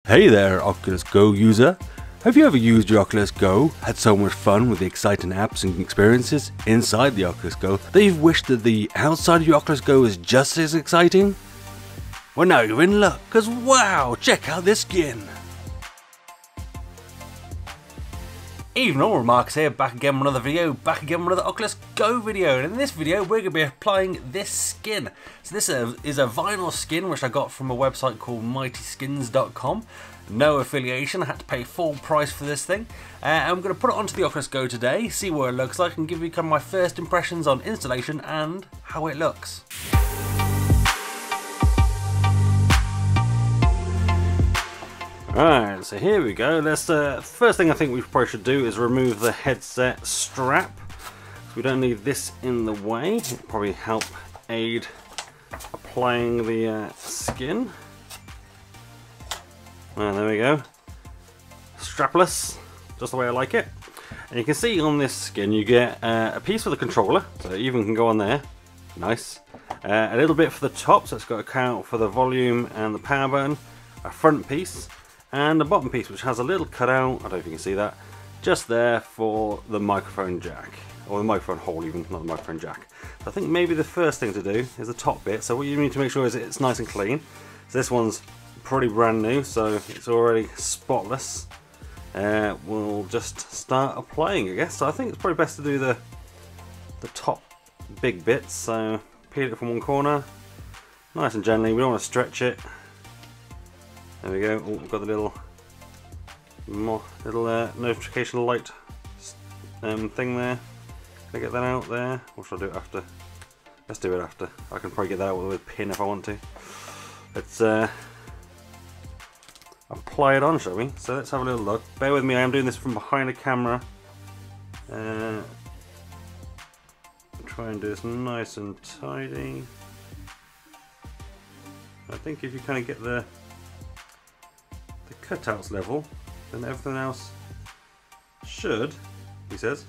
Hey there, Oculus Go user. Have you ever used your Oculus Go, had so much fun with the exciting apps and experiences inside the Oculus Go that you've wished that the outside of your Oculus Go was just as exciting? Well, now you're in luck, because wow, check out this skin! Evening all, Marcus here, back again with another video, back again with another Oculus Go video, and in this video we're going to be applying this skin. So this is a vinyl skin which I got from a website called mightyskins.com. No affiliation, I had to pay full price for this thing. I'm going to put it onto the Oculus Go today, see what it looks like, and give you kind of my first impressions on installation and how it looks. Alright, so here we go. Let's first thing I think we probably should do is remove the headset strap. So we don't need this in the way. It'll probably help aid applying the skin. And there we go. Strapless, just the way I like it. And you can see on this skin you get a piece for the controller, so it even can go on there. Nice. A little bit for the top, so it's got a count for the volume and the power button. A front piece. And the bottom piece, which has a little cutout, I don't know if you can see that, just there for the microphone jack, or the microphone hole even, not the microphone jack. So I think maybe the first thing to do is the top bit. So what you need to make sure is it's nice and clean. So this one's pretty brand new, so it's already spotless. We'll just start applying, I guess. So I think it's probably best to do the top big bits. So peel it from one corner, nice and gently. We don't want to stretch it. There we go. Oh, we've got the little notification light thing there. Can I get that out there? Or should I do it after? Let's do it after. I can probably get that out with a pin if I want to. Let's apply it on, shall we? So let's have a little look. Bear with me, I am doing this from behind the camera. Try and do this nice and tidy. I think if you kind of get the cutouts level, then everything else should, he says,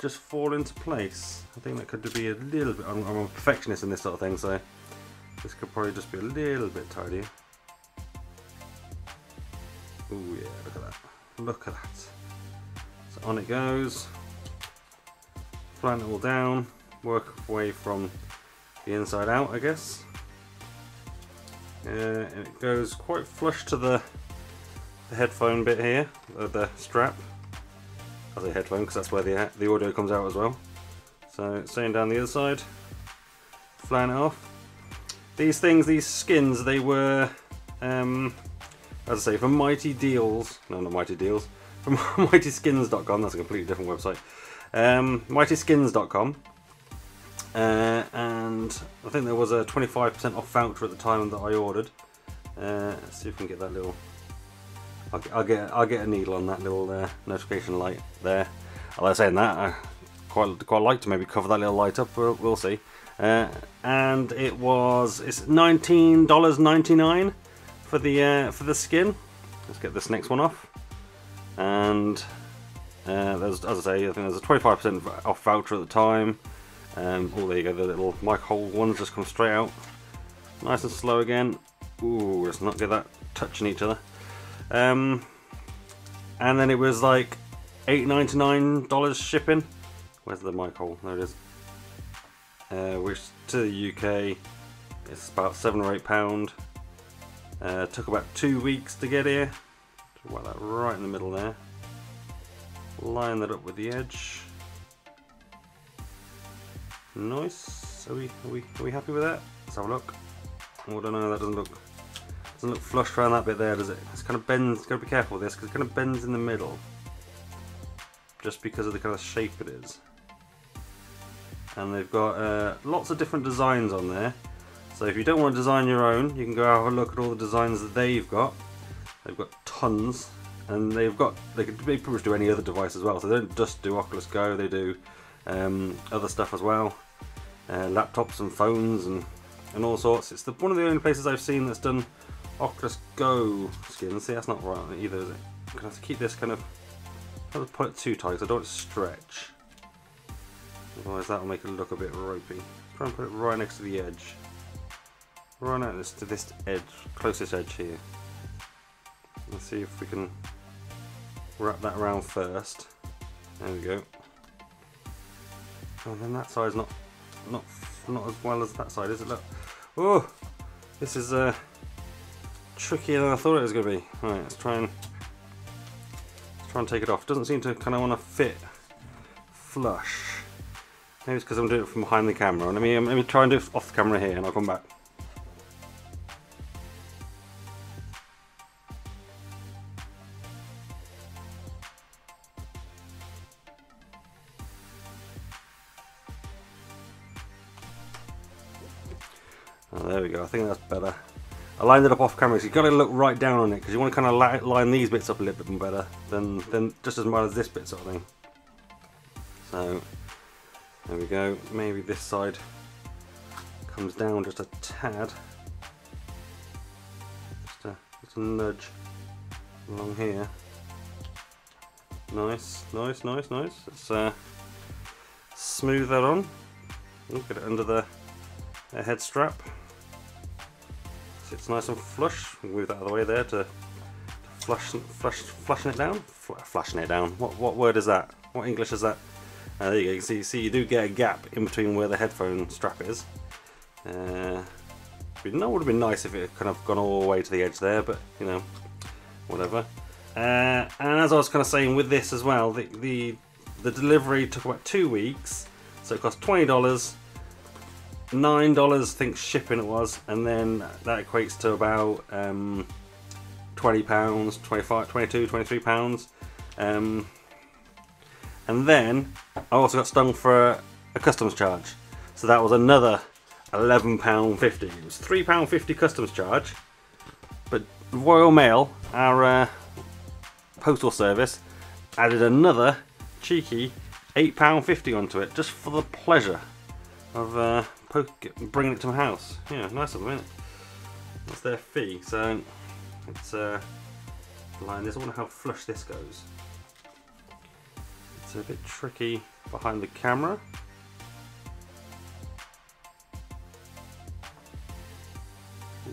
just fall into place. I think that could be a little bit, I'm a perfectionist in this sort of thing, so this could probably just be a little bit tidier. Oh yeah, look at that. Look at that. So on it goes. Flatten it all down. Work away from the inside out, I guess. And it goes quite flush to the headphone bit here, the strap. I say headphone because that's where the audio comes out as well. So same down the other side. Flatten it off. These things, these skins, they were, as I say, from Mighty Deals. No, not Mighty Deals. From mightyskins.com. That's a completely different website. mightyskins.com. And I think there was a 25% off voucher at the time that I ordered. Let's see if we can get that little. I'll get a needle on that little notification light there. Although saying that, I quite like to maybe cover that little light up. We'll see. And it's $19.99 for the skin. Let's get this next one off. And there's, as I say, I think there's a 25% off voucher at the time. Oh, there you go, the little mic hole ones just come straight out. Nice and slow again. Ooh, let's not get that touching each other. And then it was like $8.99 shipping. Where's the mic hole? There it is. Which to the UK, it's about £7 or £8. Took about 2 weeks to get here. Just whack that right in the middle there. Line that up with the edge. Nice. Are we happy with that? Let's have a look. Oh, I don't know. That doesn't look flush around that bit there, does it? It's kind of bends. Got to be careful with this because it kind of bends in the middle, just because of the kind of shape it is. And they've got lots of different designs on there. So if you don't want to design your own, you can go have a look at all the designs that they've got. They've got tons, and they can pretty much do any other device as well. So they don't just do Oculus Go. They do other stuff as well. Laptops and phones and all sorts. It's one of the only places I've seen that's done Oculus Go skin. See, that's not right either, is it? I'm gonna have to keep this kind of. I don't put it too tight. So I don't want it to stretch. Otherwise, that will make it look a bit ropey. Try and put it right next to the edge. Right out to this edge, closest edge here. Let's see if we can wrap that around first. There we go. Oh, then that side's not as well as that side, is it? Look. Oh, this is trickier than I thought it was going to be. All right, let's try and take it off. Doesn't seem to kind of want to fit flush. Maybe it's because I'm doing it from behind the camera. Let me try and do it off the camera here, and I'll come back. Oh, there we go. I think that's better. I lined it up off camera, so you've got to look right down on it because you want to kind of line these bits up a little bit more better than just as well as this bit sort of thing. So there we go. Maybe this side comes down just a tad, just a nudge along here. Nice, nice, nice, nice. Let's smooth that on. Ooh, get it under the head strap. So it's nice and flush. Move that out of the way there to flushing it down. Flashing it down. What word is that? What English is that? There you go. You can see you do get a gap in between where the headphone strap is. It would have been nice if it had kind of gone all the way to the edge there, but you know, whatever. And as I was kind of saying with this as well, the delivery took about 2 weeks, so it cost $20. $9 I think shipping it was, and then that equates to about £20, 25, 22, 23 pounds. And then I also got stung for a customs charge, so that was another £11.50. It was £3.50 customs charge, but Royal Mail, our postal service, added another cheeky £8.50 onto it just for the pleasure of bringing it to my house. Yeah, nice of them, isn't it? That's their fee. So it's line this. I wonder how flush this goes. It's a bit tricky behind the camera.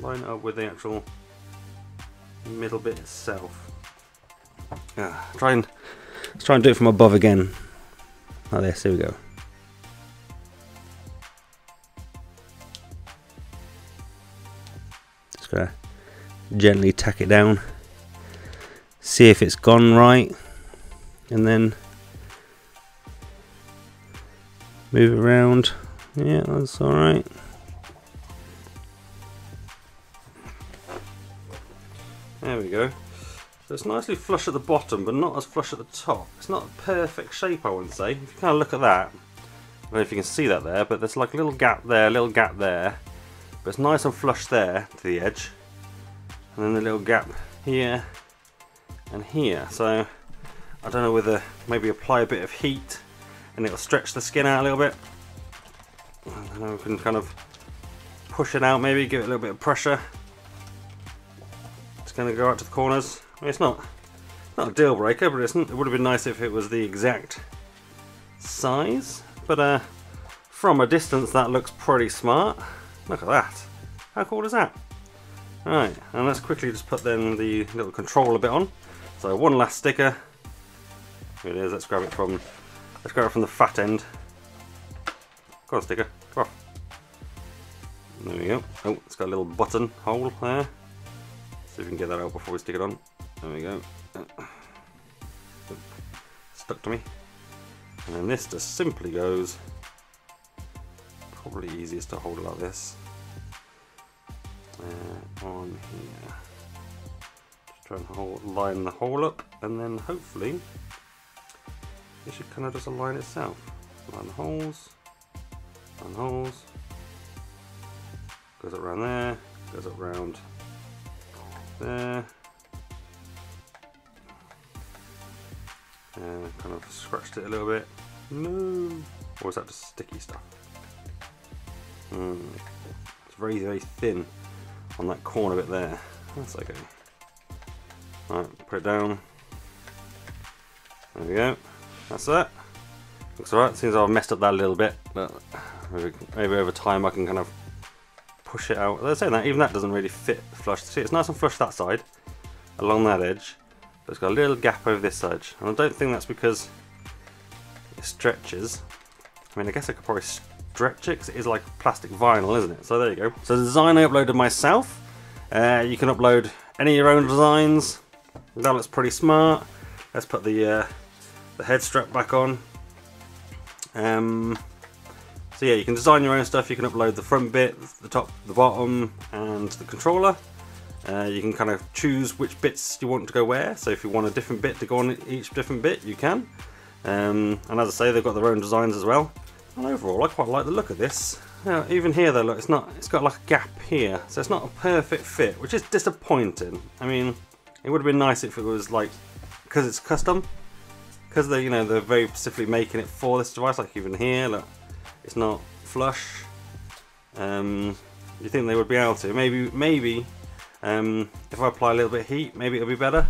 Line it up with the actual middle bit itself. Let's try and do it from above again. Like this. Here we go. Just gonna gently tack it down, see if it's gone right, and then move it around. Yeah, that's alright. There we go. So it's nicely flush at the bottom, but not as flush at the top. It's not a perfect shape, I wouldn't say. If you kind of look at that, I don't know if you can see that there, but there's like a little gap there, a little gap there. But it's nice and flush there to the edge. And then the little gap here and here. So I don't know whether maybe apply a bit of heat and it'll stretch the skin out a little bit. I don't know, we can kind of push it out, maybe give it a little bit of pressure. It's going to go out to the corners. I mean, it's not a deal breaker, but it would have been nice if it was the exact size. But from a distance, that looks pretty smart. Look at that. How cool is that? Right, and let's quickly just put then the little controller bit on. So one last sticker. Here it is. Let's grab it from the fat end. Go on, sticker. Come off. There we go. Oh, it's got a little button hole there. See if we can get that out before we stick it on. There we go. Stuck to me. And then this just simply goes. Probably easiest to hold it like this. On here. Just try and line the hole up, and then hopefully it should kind of just align itself. Line the holes. Line the holes. Goes up around there. Goes up around there. Kind of scratched it a little bit. No. Or is that just sticky stuff? It's very, very thin on that corner bit there. That's okay. Alright, put it down. There we go. That's that. Looks alright. Seems I've messed up that a little bit, but maybe over time I can kind of push it out. As I say, that even that doesn't really fit flush. See, it's nice and flush that side, along that edge, but it's got a little gap over this edge, and I don't think that's because it stretches. I mean, I guess I could probably stretch it because it is like plastic vinyl, isn't it? So there you go. So the design I uploaded myself. You can upload any of your own designs. That looks pretty smart. Let's put the head strap back on. So yeah, you can design your own stuff. You can upload the front bit, the top, the bottom, and the controller. You can kind of choose which bits you want to go where. So if you want a different bit to go on each different bit, you can. And as I say, they've got their own designs as well. And overall, I quite like the look of this. Even here though, look, it's got like a gap here, so it's not a perfect fit, which is disappointing. I mean, it would have been nice if it was like, because it's custom, because they're, you know, they're very specifically making it for this device. Like even here, look, it's not flush. You think they would be able to? Maybe if I apply a little bit of heat, maybe it'll be better.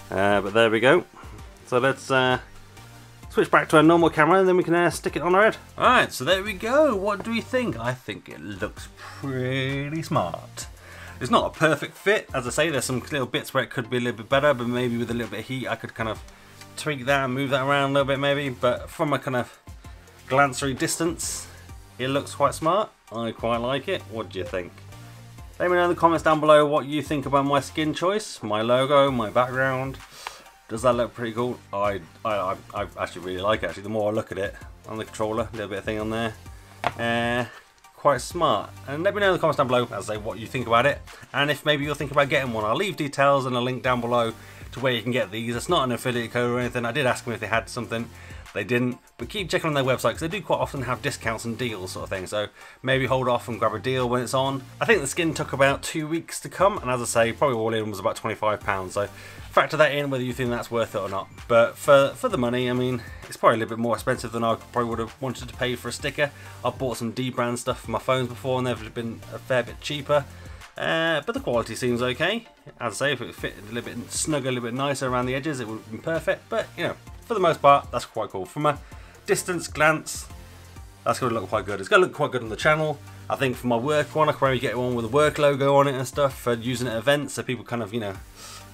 But there we go. So let's switch back to our normal camera and then we can stick it on our head. Alright, so there we go. What do we think? I think it looks pretty smart. It's not a perfect fit. As I say, there's some little bits where it could be a little bit better, but maybe with a little bit of heat I could kind of tweak that and move that around a little bit maybe. But from a kind of glancery distance, it looks quite smart. I quite like it. What do you think? Let me know in the comments down below what you think about my skin choice, my logo, my background. Does that look pretty cool? I actually really like it. Actually, the more I look at it on the controller, a little bit of thing on there, quite smart. And let me know in the comments down below, as I say, what you think about it, and if maybe you're thinking about getting one. I'll leave details and a link down below to where you can get these. It's not an affiliate code or anything. I did ask them if they had something. They didn't, but keep checking on their website because they do quite often have discounts and deals sort of thing, so maybe hold off and grab a deal when it's on. I think the skin took about 2 weeks to come, and as I say, probably all in was about £25, so factor that in whether you think that's worth it or not. But for the money, I mean, it's probably a little bit more expensive than I probably would have wanted to pay for a sticker. I've bought some D-brand stuff for my phones before and they've been a fair bit cheaper. But the quality seems okay. As I say, if it fit a little bit snug, a little bit nicer around the edges, it would have been perfect. But, you know, for the most part, that's quite cool. From a distance glance, that's going to look quite good. It's going to look quite good on the channel. I think for my work one, I could probably get one with a work logo on it and stuff for using at events, so people kind of, you know,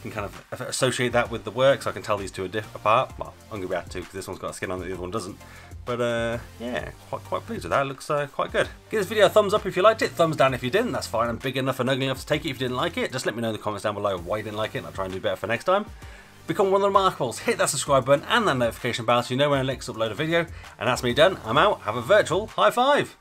can kind of associate that with the work, so I can tell these two are apart. Well, I'm going to be able to because this one's got a skin on it, the other one doesn't. But yeah, quite pleased with that. It looks quite good. Give this video a thumbs up if you liked it, thumbs down if you didn't. That's fine. I'm big enough and ugly enough to take it if you didn't like it. Just let me know in the comments down below why you didn't like it, and I'll try and do better for next time. Become one of the Remarkables. Hit that subscribe button and that notification bell so you know when I next upload a video. And that's me done. I'm out. Have a virtual high five.